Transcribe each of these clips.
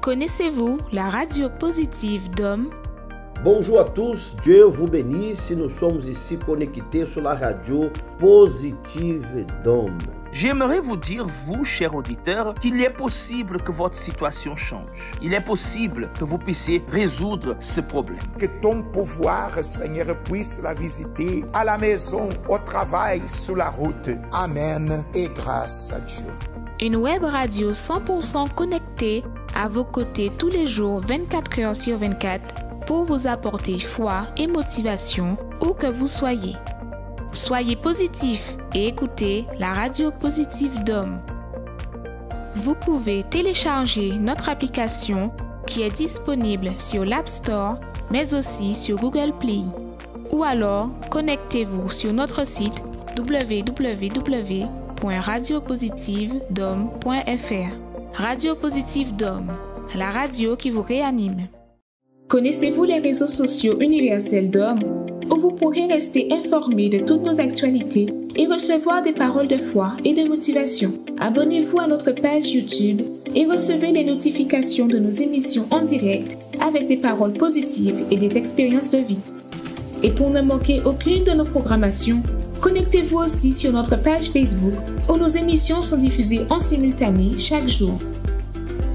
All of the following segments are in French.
Connaissez-vous la radio positive d'Homme? Bonjour à tous, Dieu vous bénisse. Nous sommes ici connectés sur la radio positive d'Homme. J'aimerais vous dire, vous, chers auditeurs, qu'il est possible que votre situation change. Il est possible que vous puissiez résoudre ce problème. Que ton pouvoir, Seigneur, puisse la visiter à la maison, au travail, sur la route. Amen et grâce à Dieu. Une web radio 100% connectée à vos côtés tous les jours, 24 heures sur 24, pour vous apporter foi et motivation où que vous soyez. Soyez positifs et écoutez la radio positive d'Homme. Vous pouvez télécharger notre application qui est disponible sur l'App Store, mais aussi sur Google Play. Ou alors, connectez-vous sur notre site www.radiopositivedhomme.fr. Radio Positive d'Homme, la radio qui vous réanime. Connaissez-vous les réseaux sociaux universels d'Homme, où vous pourrez rester informé de toutes nos actualités et recevoir des paroles de foi et de motivation? Abonnez-vous à notre page YouTube et recevez les notifications de nos émissions en direct avec des paroles positives et des expériences de vie. Et pour ne manquer aucune de nos programmations, connectez-vous aussi sur notre page Facebook où nos émissions sont diffusées en simultané chaque jour.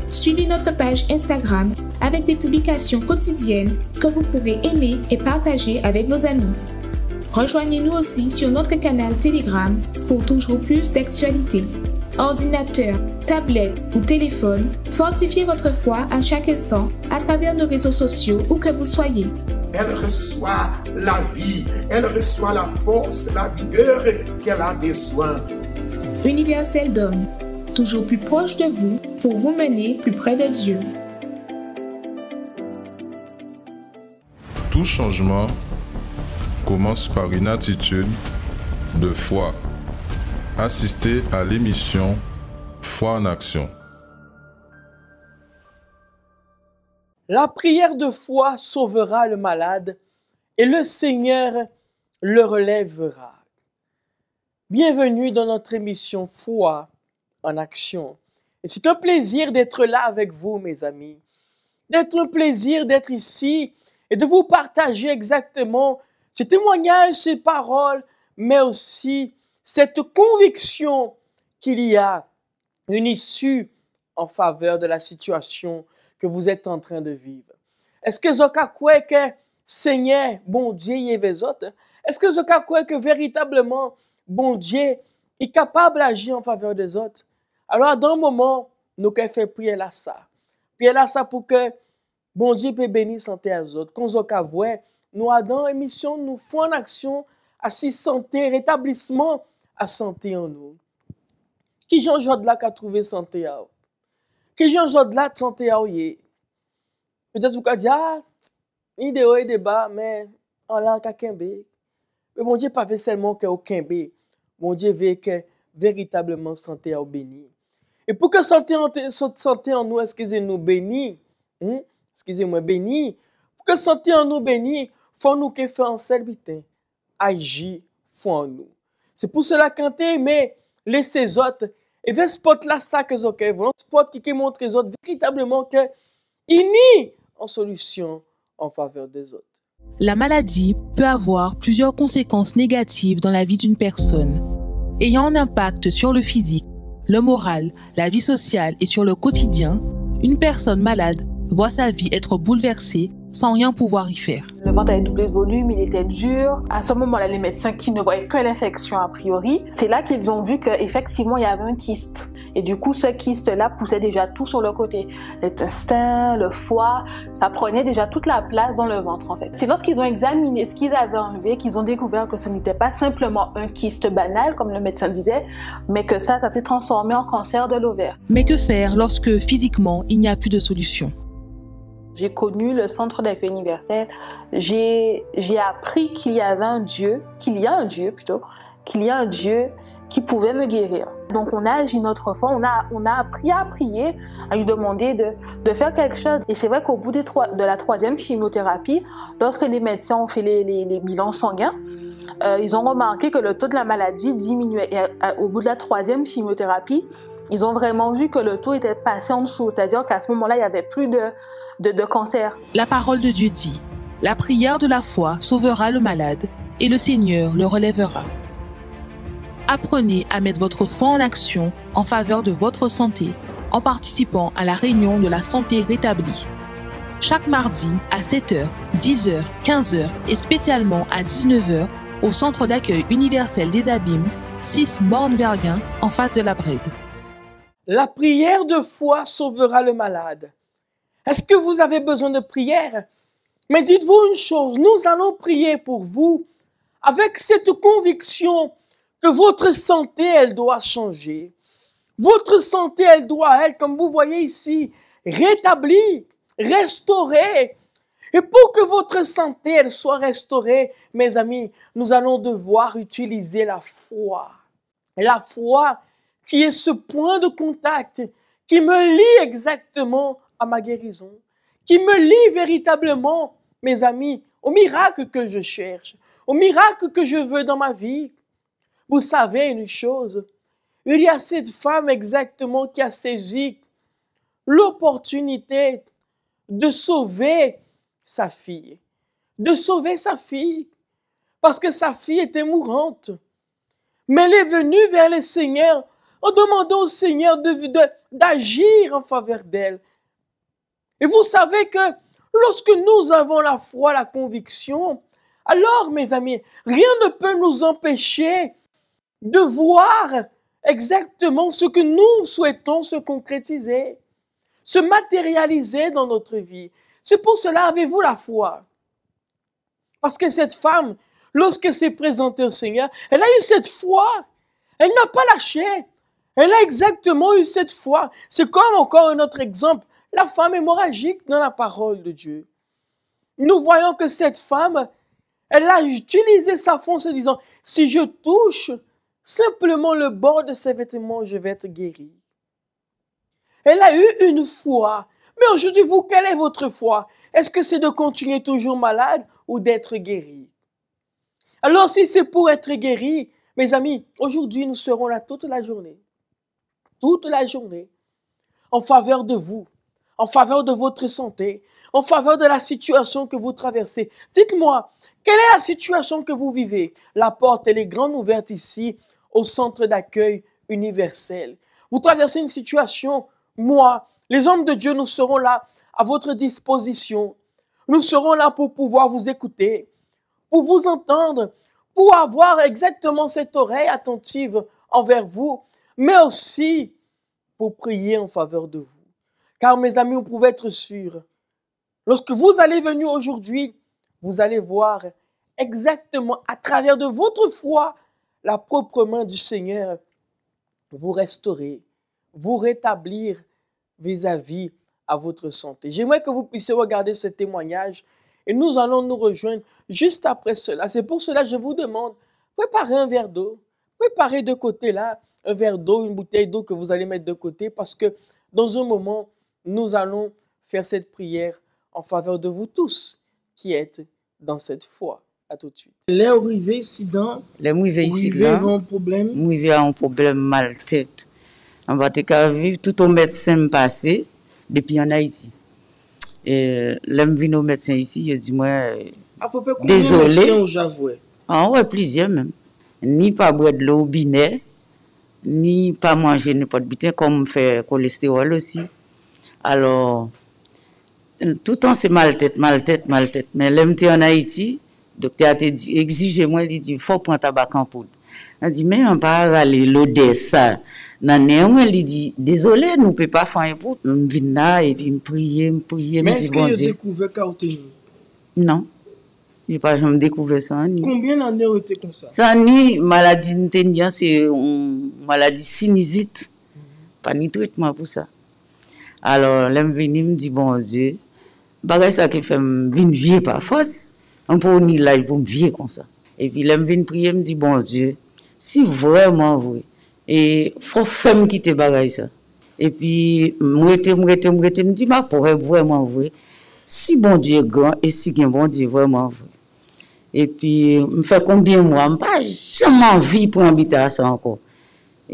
Suivez notre page Instagram avec des publications quotidiennes que vous pourrez aimer et partager avec vos amis. Rejoignez-nous aussi sur notre canal Telegram pour toujours plus d'actualités. Ordinateur, tablette ou téléphone, fortifiez votre foi à chaque instant à travers nos réseaux sociaux où que vous soyez. Elle reçoit la vie, elle reçoit la force, la vigueur qu'elle a besoin. Universel d'Homme, toujours plus proche de vous pour vous mener plus près de Dieu. Tout changement commence par une attitude de foi. Assistez à l'émission Foi en action. La prière de foi sauvera le malade et le Seigneur le relèvera. Bienvenue dans notre émission Foi en action. Et c'est un plaisir d'être là avec vous, mes amis. D'être un plaisir d'être ici et de vous partager exactement ces témoignages, ces paroles, mais aussi cette conviction qu'il y a une issue en faveur de la situation que vous êtes en train de vivre. Est-ce que vous croyez que Seigneur, bon Dieu, y est les autres? Est-ce que vous croyez que véritablement, bon Dieu est capable d'agir en faveur des autres? Alors, dans un moment, nous avons fait prier là ça. Prier là ça pour que bon Dieu peut bénir santé à autres. Quand vous voyez, nous avons une émission, nous faisons en action à si santé, rétablissement à santé en nous. Qui j'en de là qui a trouvé santé à vous? Qui j'en de là de santé à vous? Peut-être vous allez dire, ah, il y a des hauts et des bas, mais on l'a qu'à Kembe. Mais bon Dieu pas fait seulement qu'au Kembe. Bon Dieu veut que véritablement santé à vous béni. Et pour que santé en nous, excusez-nous, béni, excusez-moi, béni, pour que santé en nous béni, faut nous que faire en serviteur, agir, faut en nous. C'est pour cela quand tu aimé laisser autres, et vers spot là ça que vous avez, spot qui montre les autres véritablement que il n'y en solution en faveur des autres. La maladie peut avoir plusieurs conséquences négatives dans la vie d'une personne, ayant un impact sur le physique, le moral, la vie sociale et sur le quotidien. Une personne malade voit sa vie être bouleversée sans rien pouvoir y faire. Le ventre avait doublé de volume, il était dur. À ce moment-là, les médecins qui ne voyaient que l'infection a priori, c'est là qu'ils ont vu qu'effectivement, il y avait un kyste. Et du coup, ce kyste-là poussait déjà tout sur le côté. L'intestin, le foie, ça prenait déjà toute la place dans le ventre, en fait. C'est lorsqu'ils ont examiné ce qu'ils avaient enlevé qu'ils ont découvert que ce n'était pas simplement un kyste banal, comme le médecin disait, mais que ça s'est transformé en cancer de l'ovaire. Mais que faire lorsque, physiquement, il n'y a plus de solution? J'ai connu le centre d'accueil universel. J'ai appris qu'il y a un Dieu qui pouvait me guérir. Donc on a agi notre foi, on a appris à prier, à lui demander de faire quelque chose. Et c'est vrai qu'au bout de la troisième chimiothérapie, lorsque les médecins ont fait les bilans sanguins, ils ont remarqué que le taux de la maladie diminuait. Et au bout de la troisième chimiothérapie, Ils ont vraiment vu que le taux était passé en dessous, c'est-à-dire qu'à ce moment-là, il n'y avait plus de cancer. La parole de Dieu dit, la prière de la foi sauvera le malade et le Seigneur le relèvera. Apprenez à mettre votre foi en action en faveur de votre santé en participant à la réunion de la santé rétablie. Chaque mardi à 7h, 10h, 15h et spécialement à 19h au centre d'accueil universel des Abîmes, 6 Bornbergen en face de la Brède. La prière de foi sauvera le malade. Est-ce que vous avez besoin de prière? Mais dites-vous une chose, nous allons prier pour vous avec cette conviction que votre santé, elle doit changer. Votre santé, elle doit être, comme vous voyez ici, rétablie, restaurée. Et pour que votre santé, elle soit restaurée, mes amis, nous allons devoir utiliser la foi. La foi qui est ce point de contact qui me lie exactement à ma guérison, qui me lie véritablement, mes amis, au miracle que je cherche, au miracle que je veux dans ma vie. Vous savez une chose, il y a cette femme exactement qui a saisi l'opportunité de sauver sa fille. De sauver sa fille. Parce que sa fille était mourante. Mais elle est venue vers le Seigneur en demandant au Seigneur d'agir en faveur d'elle. Et vous savez que lorsque nous avons la foi, la conviction, alors, mes amis, rien ne peut nous empêcher de voir exactement ce que nous souhaitons se concrétiser, se matérialiser dans notre vie. C'est pour cela, avez-vous la foi? Parce que cette femme, lorsqu'elle s'est présentée au Seigneur, elle a eu cette foi. Elle n'a pas lâché. Elle a exactement eu cette foi. C'est comme encore un autre exemple, la femme hémorragique dans la parole de Dieu. Nous voyons que cette femme, elle a utilisé sa foi en se disant, si je touche simplement le bord de ses vêtements, je vais être guérie. Elle a eu une foi. Mais aujourd'hui, vous, quelle est votre foi? Est-ce que c'est de continuer toujours malade ou d'être guéri? Alors, si c'est pour être guéri, mes amis, aujourd'hui, nous serons là toute la journée, en faveur de vous, en faveur de votre santé, en faveur de la situation que vous traversez. Dites-moi, quelle est la situation que vous vivez? La porte, elle est grande ouverte ici, au centre d'accueil universel. Vous traversez une situation, moi, les hommes de Dieu, nous serons là à votre disposition. Nous serons là pour pouvoir vous écouter, pour vous entendre, pour avoir exactement cette oreille attentive envers vous, mais aussi pour prier en faveur de vous. Car mes amis, vous pouvez être sûrs, lorsque vous allez venir aujourd'hui, vous allez voir exactement à travers de votre foi la propre main du Seigneur vous restaurer, vous rétablir vis-à-vis à votre santé. J'aimerais que vous puissiez regarder ce témoignage et nous allons nous rejoindre juste après cela. C'est pour cela que je vous demande, préparez un verre d'eau, préparez de côté là un verre d'eau, une bouteille d'eau que vous allez mettre de côté parce que dans un moment, nous allons faire cette prière en faveur de vous tous qui êtes dans cette foi. À tout de suite. Les arrivés ici dans un problème. Moi, un problème mal tête. On va te vivre tout au médecin passé depuis en Haïti. Et l'homme vient au médecin ici, il dit moi à peu près combien désolé. Médecins j'avoue. Ah ouais, plusieurs même. Ni pas boire de l'eau binaire, ni pas manger n'importe butin comme fait cholestérol aussi. Alors tout le temps c'est mal tête. Mais l'homme en Haïti, le docteur a dit, exigez-moi, il dit, il faut prendre tabac en poudre. Il dit, mais on va aller l'odeur ça. Il dit, désolé, nous ne pouvons pas faire un poudre. Je viens là et puis je prie. Mais est-ce que vous avez découvert carotène? Non, je n'ai pas jamais découvert ça. Combien d'années ont été comme ça? Ça, ni maladie n'était, c'est une maladie sinusite. Pas ni traitement pour ça. Alors, l'homme venu me dit, bon Dieu, bagage ça qui fait venir vieux par force. On peut venir là pour me vivre comme ça. Et puis, là, je viens prier, je me dis, bon Dieu, si vraiment vrai, et faut faire me quitter bagaille ça. Et puis, me dis, ma pour vraiment vrai, si bon Dieu est grand et si bon Dieu est vraiment vrai. Et puis, me fait combien de mois, je n'ai pas jamais envie pour habiter à ça encore.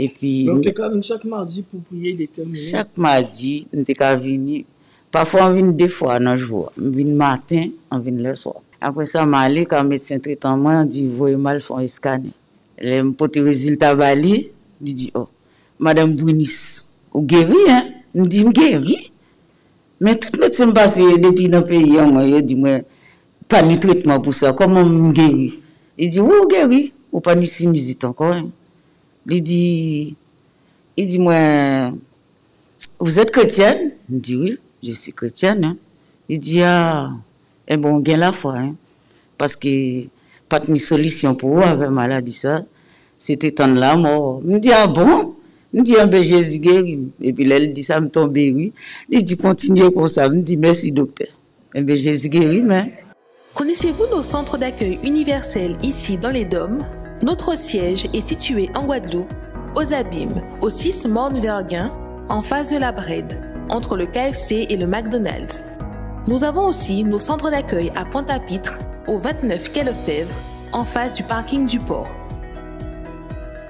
Et puis, donc, tu es chaque mardi pour prier déterminé. Chaque mardi, nous sommes venus. Parfois, on vient 2 fois dans le jour. On vient le matin, on vient le soir. Après ça, je suis allé quand le médecin traitant moi, on dit, voyez mal, font un scanner. Les potes résultat bali, il dit, oh, Madame Brunis, vous guéri, hein? Je dis, guéri. Mais tout le médecin passe depuis dans le pays, il dit, moi, pas de traitement pour ça, comment je guéri? Il dit, vous guéri, ou pas de sinusite encore. Hein? Il dit, moi, vous êtes chrétienne? Je dis, oui, je suis chrétienne. Hein? Il dit, ah, eh bon, on gagne la foi, hein? Parce que pas de solution pour vous avec maladie ça. C'était tant la mort. Je me dis, ah bon? Je me dis, ah ben Jésus guéri. Et puis là, il dit, ça me tombe, oui. Il dit, continuez comme ça. Je me dis, merci docteur. Eh ben Jésus guéri, mais... Connaissez-vous nos centres d'accueil universels ici dans les Dômes? Notre siège est situé en Guadeloupe, aux Abîmes, au 6 Morne-Verguin, en face de la Brède, entre le KFC et le McDonald's. Nous avons aussi nos centres d'accueil à Pointe-à-Pitre, au 29 quai Lefebvre, en face du parking du port.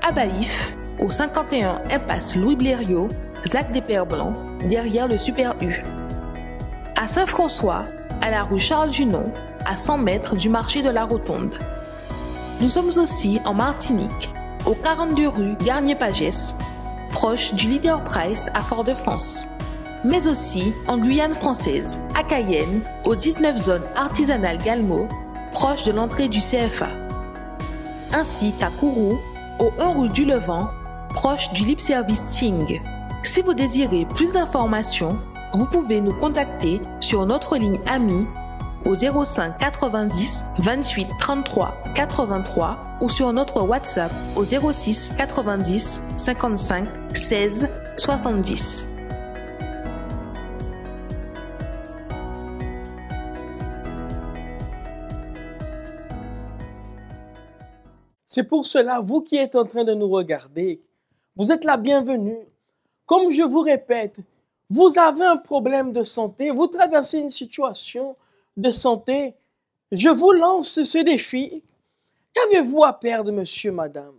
À Baïf, au 51 impasse Louis Blériot, Zac des Pères Blancs, derrière le Super U. À Saint-François, à la rue Charles Junon, à 100 mètres du marché de la Rotonde. Nous sommes aussi en Martinique, au 42 rue Garnier-Pagès, proche du Leader Price à Fort-de-France. Mais aussi en Guyane française, à Cayenne, aux 19 zones artisanales Galmo, proche de l'entrée du CFA. Ainsi qu'à Kourou, au 1 rue du Levant, proche du Lip Service Ting. Si vous désirez plus d'informations, vous pouvez nous contacter sur notre ligne AMI au 05 90 28 33 83 ou sur notre WhatsApp au 06 90 55 16 70. C'est pour cela, vous qui êtes en train de nous regarder, vous êtes la bienvenue. Comme je vous répète, vous avez un problème de santé, vous traversez une situation de santé, je vous lance ce défi. Qu'avez-vous à perdre, monsieur, madame?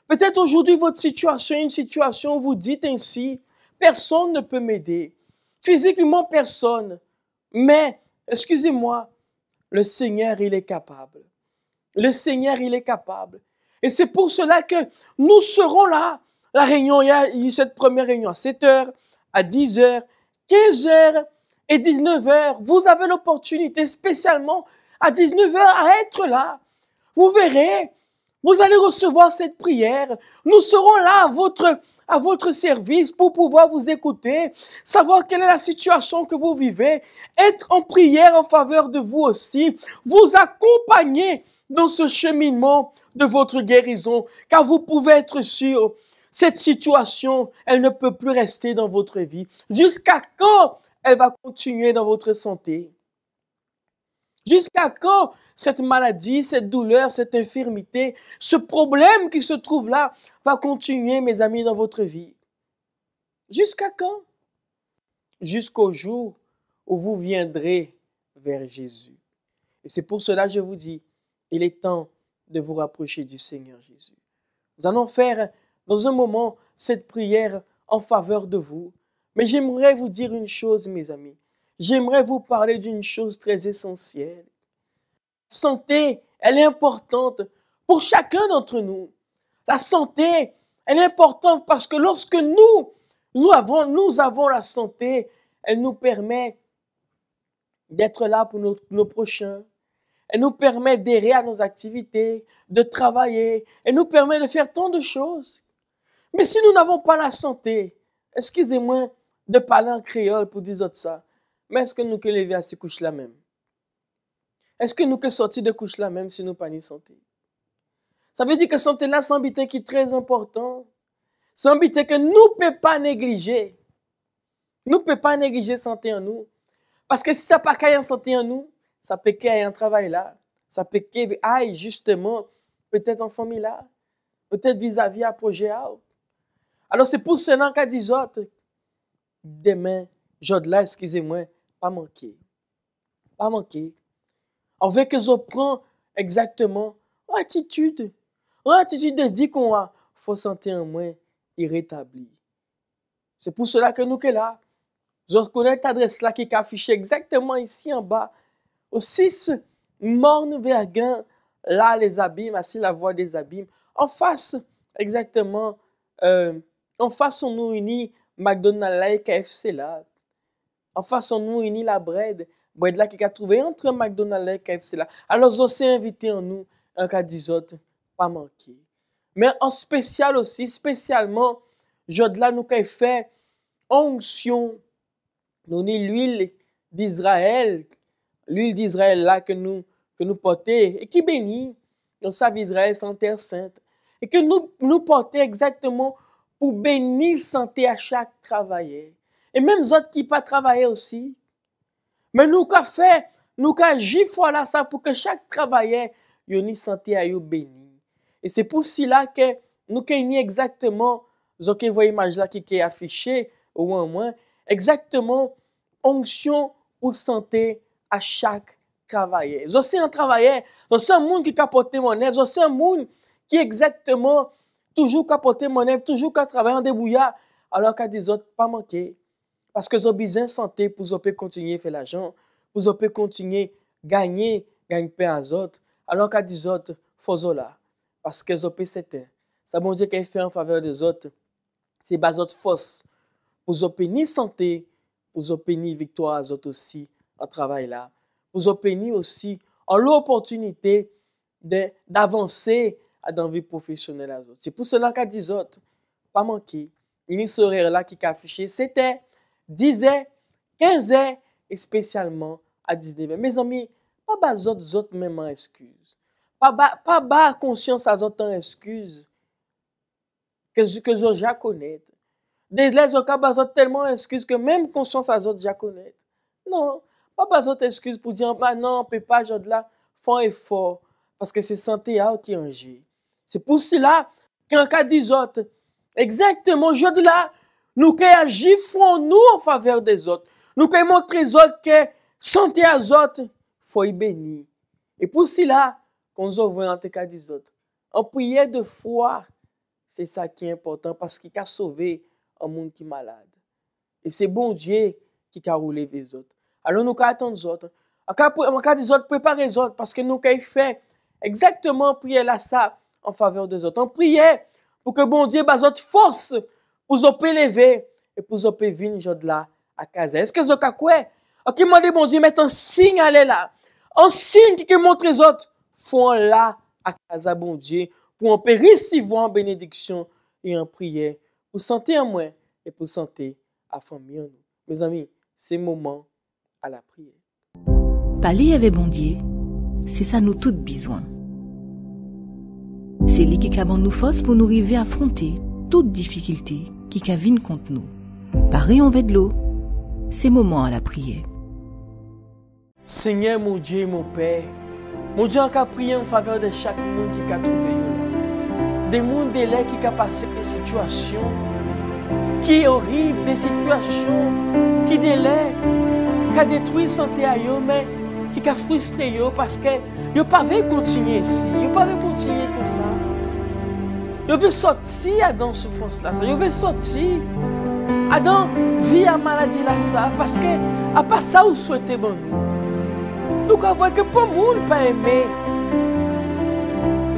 Peut-être aujourd'hui, votre situation est une situation où vous dites ainsi, personne ne peut m'aider. Physiquement, personne. Mais, excusez-moi, le Seigneur, il est capable. Le Seigneur, il est capable. Et c'est pour cela que nous serons là. La réunion, il y a eu cette première réunion à 7h, à 10h, 15h et 19h. Vous avez l'opportunité spécialement à 19h à être là. Vous verrez, vous allez recevoir cette prière. Nous serons là à votre service pour pouvoir vous écouter, savoir quelle est la situation que vous vivez, être en prière en faveur de vous aussi, vous accompagner dans ce cheminement de votre guérison, car vous pouvez être sûr, cette situation, elle ne peut plus rester dans votre vie. Jusqu'à quand elle va continuer dans votre santé? Jusqu'à quand cette maladie, cette douleur, cette infirmité, ce problème qui se trouve là va continuer, mes amis, dans votre vie? Jusqu'à quand? Jusqu'au jour où vous viendrez vers Jésus. Et c'est pour cela que je vous dis, il est temps de vous rapprocher du Seigneur Jésus. Nous allons faire dans un moment cette prière en faveur de vous. Mais j'aimerais vous dire une chose, mes amis. J'aimerais vous parler d'une chose très essentielle. La santé, elle est importante pour chacun d'entre nous. La santé, elle est importante parce que lorsque nous avons la santé, elle nous permet d'être là pour nos prochains. Elle nous permet d'errer à nos activités, de travailler. Elle nous permet de faire tant de choses. Mais si nous n'avons pas la santé, excusez-moi de parler en créole pour dire ça, mais est-ce que nous que lever à ces couches là même? Est-ce que nous que sortir de couches là même si nous pas ni santé? Ça veut dire que santé là, c'est un bitin qui est très important. C'est un bitin que nous ne pouvons pas négliger. Nous ne pouvons pas négliger santé en nous. Parce que si ça n'a pas qu'à en santé en nous, ça peut qu'il y ait un travail là. Ça peut qu'il y ait justement, peut-être en famille là. Peut-être vis-à-vis un projet là. Alors c'est pour cela qu'a dit autres, demain, j'aude là, excusez-moi, pas manquer. Pas manquer. Avec que je prends exactement l'attitude. L'attitude de se dire qu'on a faut santé en moins et rétabli. C'est pour cela que nous sommes là. Je reconnais l'adresse là qui est affichée exactement ici en bas. Au 6 Morne-Verguin, là les abîmes, assis la voie des abîmes. En face, exactement, en face on nous unit McDonald's et KFC là. En face on nous unit la bread là qui a trouvé entre McDonald's et KFC là. Alors aussi invité en nous, un cas d'isot, pas manqué. Mais en spécial aussi, spécialement, là nous avons fait onction. Nous avons l'huile d'Israël là que nous portons et qui bénit. Nous savons Israël sans terre sainte. Et que nous portons exactement pour bénir santé à chaque travailleur. Et même les autres qui ne pas travailler aussi. Mais nous avons fait, nous avons agi voilà ça pour que chaque travailleur ait une santé à béni. Et c'est pour cela que nous avons exactement, vous voyez l'image là qui est affichée, au moins, exactement, onction pour santé à chaque travailleur. Vous aussi un travailleur, vous aussi un monde qui capote mon œuvre, vous aussi un monde qui exactement toujours capote mon œuvre, toujours travailler en débrouillard, alors qu'à des autres pas manquer. Parce que vous avez besoin de santé pour vous continuer à faire l'argent, pour vous continuer à gagner pain aux autres, alors qu'à des autres, faut là. Parce que vous avez cette ça bon Dieu qu'il fait en faveur des autres, c'est bas autres force pour vous obtenir santé, pour vous obtenir victoire aux autres aussi en travail là, pour vous obtenir aussi en l'opportunité d'avancer dans la vie professionnelle aux autres. C'est pour cela qu'à 10 autres, pas manquer. Une horaire là qui est affiché, c'était 10h, 15h et spécialement à 19h. Mes amis, pas bas autres même en excuse. Pas bas conscience à autres en excuse que je déjà connais. Des les autres tellement excuse que même conscience à autres déjà connaît. Non, pas bas autres excuse pour dire bah non, on peut pas genre là font effort parce que c'est santé qui en jeu. C'est pour cela qu'en cas des autres exactement aujourd'hui là nous qui agissons nous en faveur des autres. Nous qui montrons aux autres que santé à autres faut y bénir. Et pour cela qu'on se voit en cas des autres. En prière de foi, c'est ça qui est important parce qu'il a sauvé un monde qui est malade. Et c'est bon Dieu qui a roulé les autres. Alors nous attendons les autres. En cas des autres, préparez les autres parce que nous avons fait exactement prier là ça en faveur des autres. On priait pour que bon Dieu ait autres force pour vous lever et pour vous venir là à casa. Est-ce que vous avez quoi? Ok, moi dis bon Dieu mettre un signe aller là. Un signe qui montre les autres font là à casa bon Dieu pour en recevoir en bénédiction et en prière pour santé en moi et pour santé à famille en nous. Mes amis, c'est moment à la prière. Parler avec bon Dieu, c'est ça nous toutes besoin. C'est lui qui a nous force pour nous arriver à affronter toute difficulté qui viennent contre nous. Pareil en de l'eau, c'est moment à la prière. Seigneur mon Dieu et mon Père, mon Dieu a prié en faveur de chaque monde qui a trouvé là. Des mondes délais qui a passé des situations qui horribles, des situations qui délai, qui a détruit santé à eux, mais qui a frustré eux parce que ils pas veulent continuer ici, ils pas veulent continuer comme ça. Ils veulent sortir dans souffrance là, ils veulent sortir dans vie à maladie là ça parce que à part ça vous souhaitez bon nous. Nous voyons que pour le monde pas aimer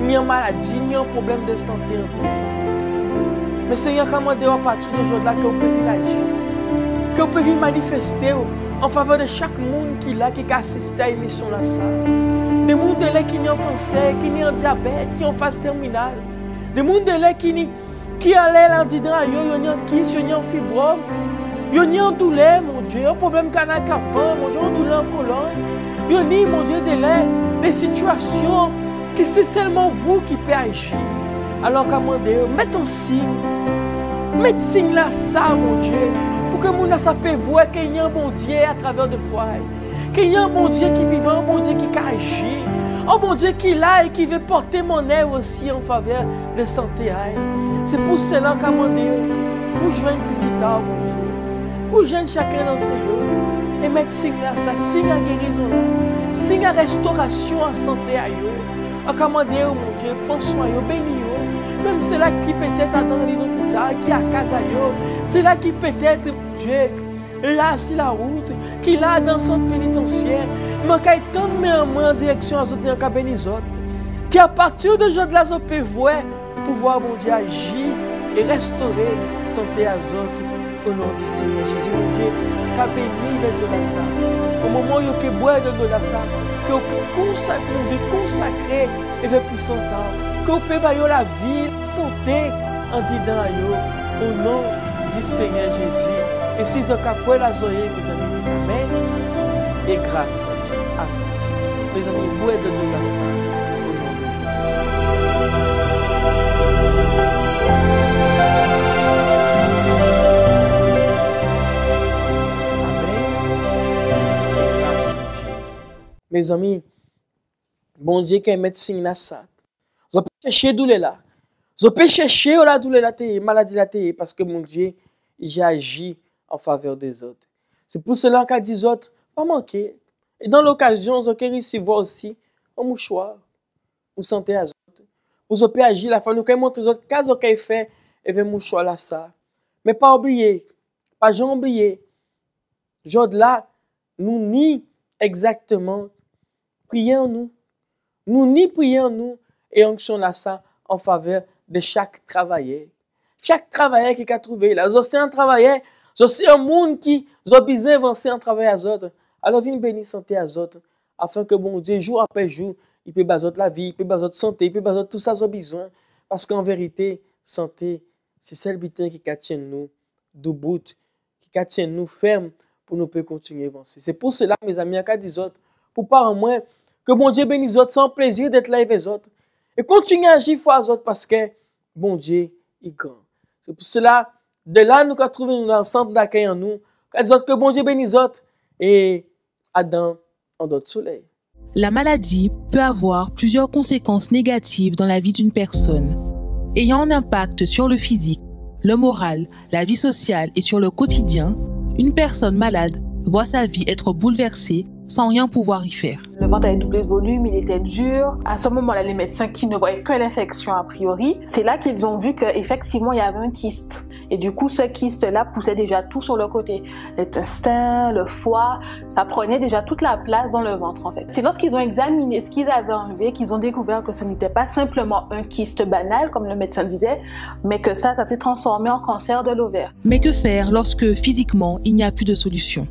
ni en maladie ni en problème de santé en vie. Mais Seigneur, commandez à partir d'aujourd'hui que vous pouvez venir agir, que vous pouvez venir manifester en faveur de chaque monde qui là, qui assiste à l'émission là ça. Des gens qui ont un cancer, qui ont un diabète, qui ont une phase terminale. Des gens qui allaient en disant, ils ont un kiss, ils ont un fibrome, ils ont une douleur, mon Dieu, un problème canal capant, mon Dieu, une douleur en colonne. Ils ont, mon Dieu, des situations que c'est seulement vous qui pouvez agir. Alors commandez, mettez un signe. Mettez signe là, ça, mon Dieu, pour que mon asa peut voir qu'il y a un bon Dieu à travers de foi. Qu'il y a un bon Dieu qui vit, un bon Dieu qui agit, un bon Dieu qui est là et qui veut porter mon air aussi en faveur de santé. C'est pour cela commandez, vous jouez une petite arbre, mon Dieu. Vous jouez chacun d'entre eux et mettez signe là, ça, signe à guérison là, signe à restauration en santé à eux. Commandez, mon Dieu, prends soin, bénis. Même c'est là qui peut-être dans l'hôpital, qui a Casayo, c'est là qui peut-être, Dieu, là sur la route, qui là dans son pénitentiaire, mais qui est tant de en direction à autres en bénir autres, qui à partir de jour de la peut voir pouvoir mon Dieu agir et restaurer santé à autres au nom du Seigneur Jésus mon Dieu, qu'a béni avec de la salle. Au moment où vous boire de la salle, que vous consacrez et de puissance, que vous pouvez la vie, santé en disant au nom du Seigneur Jésus. Et si vous avez la joie, mes amis, amen. Et grâce à Dieu. Amen. Mes amis, boire de la salle au nom de Jésus. Mes amis, bon Dieu qui met signe là ça. Vous pouvez chercher douleur là. Vous pouvez chercher la douleur là, maladie là, parce que mon Dieu, il agit en faveur des autres. C'est pour cela qu'a dit les autres, pas manquer. Et dans l'occasion, vous pouvez recevoir aussi un mouchoir. Vous sentez à autres. Vous pouvez agir la fin, nous pouvons montrer aux autres, qu'est-ce que vous fait, et un mouchoir là ça. Mais pas oublier, pas jamais oublier. Jour là, nous ni exactement prions nous. Nous ni prions nous et onction là ça en faveur de chaque travailleur. Chaque travailleur qui a trouvé là, c'est un travailleur, c'est un monde qui a besoin d'avancer en travail à autres. Alors viens bénir santé à autres afin que bon Dieu jour après jour, il peut baser la vie, il peut baser santé, il peut baser tout ça a besoin parce qu'en vérité, santé, c'est celle butin qui tient nous debout, qui tient nous ferme pour nous continuer à avancer. C'est pour cela mes amis, à des autres pour pas en moins que bon Dieu bénisse les autres sans plaisir d'être là avec les autres. Et continuer à agir fois les autres parce que bon Dieu est grand. C'est pour cela, de là, nous avons trouvé dans le centre d'accueil en nous, que bon Dieu bénisse les autres et Adam en d'autres soleil. La maladie peut avoir plusieurs conséquences négatives dans la vie d'une personne, ayant un impact sur le physique, le moral, la vie sociale et sur le quotidien. Une personne malade voit sa vie être bouleversée sans rien pouvoir y faire. Le ventre avait doublé de volume, il était dur. À ce moment-là, les médecins qui ne voyaient que l'infection a priori, c'est là qu'ils ont vu qu'effectivement, il y avait un kyste. Et du coup, ce kyste-là poussait déjà tout sur le côté. L'intestin, le foie, ça prenait déjà toute la place dans le ventre, en fait. C'est lorsqu'ils ont examiné ce qu'ils avaient enlevé qu'ils ont découvert que ce n'était pas simplement un kyste banal, comme le médecin disait, mais que ça s'est transformé en cancer de l'ovaire. Mais que faire lorsque, physiquement, il n'y a plus de solution?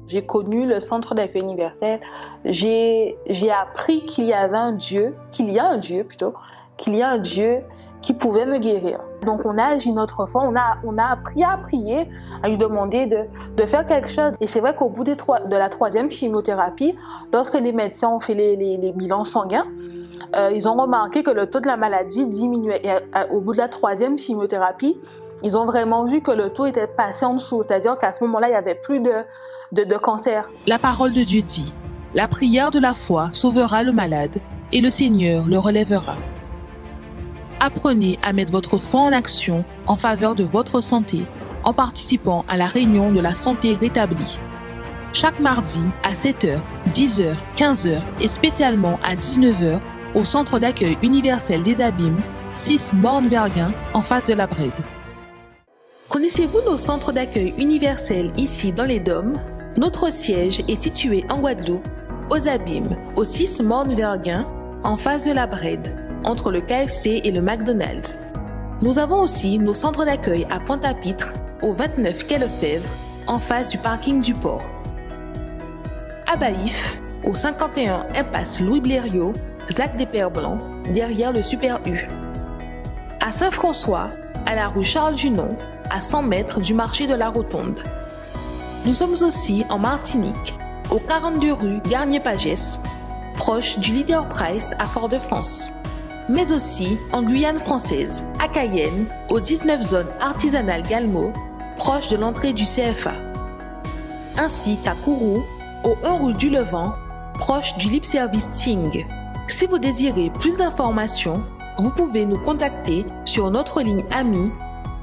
J'ai connu le centre d'accueil universel. J'ai appris qu'il y a un Dieu qui pouvait me guérir. Donc on a agi notre foi, on a appris à prier, à lui demander de faire quelque chose. Et c'est vrai qu'au bout de la 3e chimiothérapie, lorsque les médecins ont fait les bilans sanguins, ils ont remarqué que le taux de la maladie diminuait. Et au bout de la 3e chimiothérapie, ils ont vraiment vu que le taux était passé en dessous, c'est-à-dire qu'à ce moment-là, il n'y avait plus de cancer. La parole de Dieu dit, « La prière de la foi sauvera le malade, et le Seigneur le relèvera. » Apprenez à mettre votre foi en action en faveur de votre santé en participant à la réunion de la santé rétablie. Chaque mardi à 7h, 10h, 15h et spécialement à 19h au Centre d'accueil universel des Abîmes, 6 Borne-Verguin, en face de la Brède. Connaissez-vous nos centres d'accueil universels ici dans les Dômes? Notre siège est situé en Guadeloupe, aux Abîmes, au 6 Borne-Verguin, en face de la Brède, entre le KFC et le McDonald's. Nous avons aussi nos centres d'accueil à Pointe-à-Pitre, au 29 quai Lefebvre, en face du parking du port. À Baïf, au 51 impasse Louis Blériot, Zac des Pères Blancs, derrière le Super U. À Saint-François, à la rue Charles Junon, à 100 mètres du marché de la Rotonde. Nous sommes aussi en Martinique, au 42 rue Garnier-Pagès, proche du Leader Price à Fort-de-France. Mais aussi en Guyane française, à Cayenne, au 19 zone artisanale Galmo, proche de l'entrée du CFA. Ainsi qu'à Kourou, au 1 rue du Levant, proche du Lip Service Ting. Si vous désirez plus d'informations, vous pouvez nous contacter sur notre ligne AMI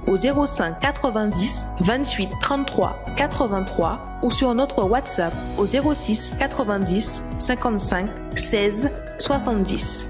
au 05 90 28 33 83 ou sur notre WhatsApp au 06 90 55 16 70.